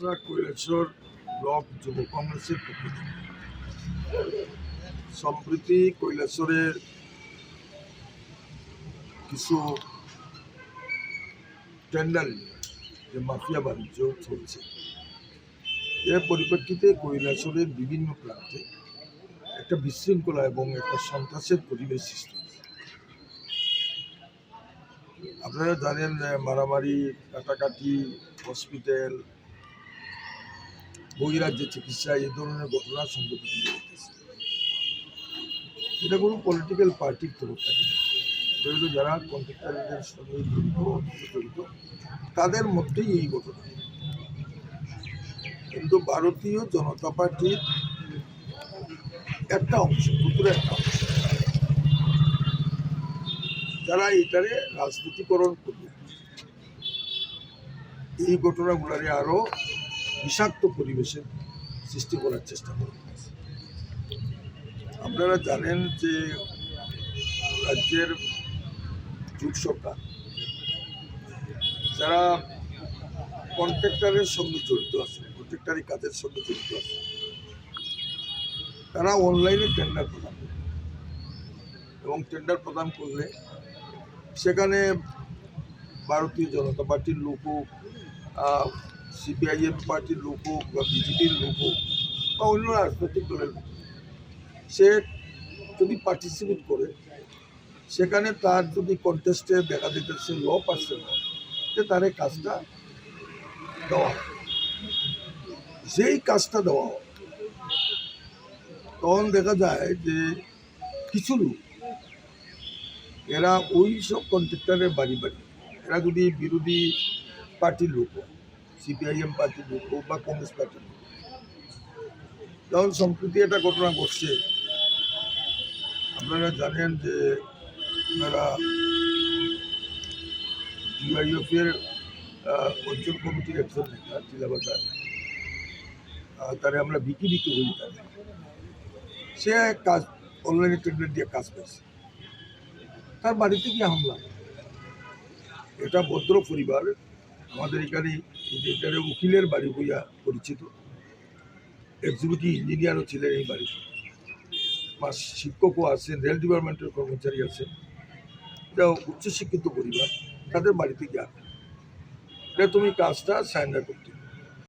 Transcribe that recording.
আমরা কৈলাসর ব্লক যুব কংগ্রেসের পক্ষ থেকে সম্প্রতি কৈলাসরের কিছু টেন্ডার নিয়ে যে মাফিয়া বাণিজ্য চলছে এর পরিপ্রেক্ষিতে কৈলাসরের বিভিন্ন প্রান্তে একটা বিশৃঙ্খলা এবং একটা সন্ত্রাসের পরিবেশ সৃষ্টি হয়েছে। আপনারা জানেন মারামারি, কাটাকাটি, হসপিটাল, বহিরাজ্যে চিকিৎসা এই ধরনের ঘটনা সংঘটিত হয়েছে। এটা কোনো পলিটিক্যাল পার্টির তরফ থেকে জড়িত, যারা কন্ট্রাক্টরদের সঙ্গে জড়িত তাদের মধ্যেই এই ঘটনা। কিন্তু ভারতীয় জনতা পার্টির একটা অংশ, ক্ষুদ্র একটা অংশ, যারা এটারে রাজনীতিকরণ করবে, এই ঘটনাগুলারে আরো বিষাক্ত পরিবেশের সৃষ্টি করার চেষ্টা করবে। আপনারা জানেন যে রাজ্যের জোট সরকার যারা কন্ট্রাক্টরের সঙ্গে জড়িত আছে, কন্ট্রাক্টারি কাজের সঙ্গে জড়িত আছে, তারা অনলাইনে টেন্ডার প্রদান করে এবং টেন্ডার প্রদান করলে সেখানে ভারতীয় জনতা পার্টির লোক হোক, সিপিআইএম পার্টির লোক হোক বা বিজেপির লোক হোক বা অন্য রাজনৈতিক দলের লোক, সে যদি পার্টিসিপেট করে সেখানে তার যদি কন্টেস্টে দেখা যেতে সে ল পার্সন হয়, তার এই কাজটা দেওয়া হয়। যেই কাজটা দেওয়া হয় তখন দেখা যায় যে কিছু লোক এরা ওই সব কন্ট্রাক্টরের বাড়ি এরা যদি বিরোধী পার্টির লোক হোক, সিপিআইএম পার্টির লোক হোক বা কংগ্রেস পার্টির লোক, যেমন সম্প্রতি একটা ঘটনা ঘটছে। আপনারা জানেন যে আপনারা ডিওয়াইএফের অঞ্চল কমিটির একজন নেতা চিলাবাজার, তারে আমরা বিকি হই, সে কাজ অনলাইনে টেন্ডার দিয়ে কাজ পেয়েছে, তার বাড়িতে গিয়ে হামলা। এটা ভদ্র পরিবার, আমাদের এখানে উকিলের বাড়ি বইয়া পরিচিত, এক্সিকিউটিভ ইঞ্জিনিয়ারও ছিলেন এই বাড়িতে, বা শিক্ষকও আছেন, রেল ডিপার্টমেন্টের কর্মচারী আছেন। এটা উচ্চশিক্ষিত পরিবার, তাদের বাড়িতে গিয়া এটা তুমি কাজটা সারেন্ডার করতে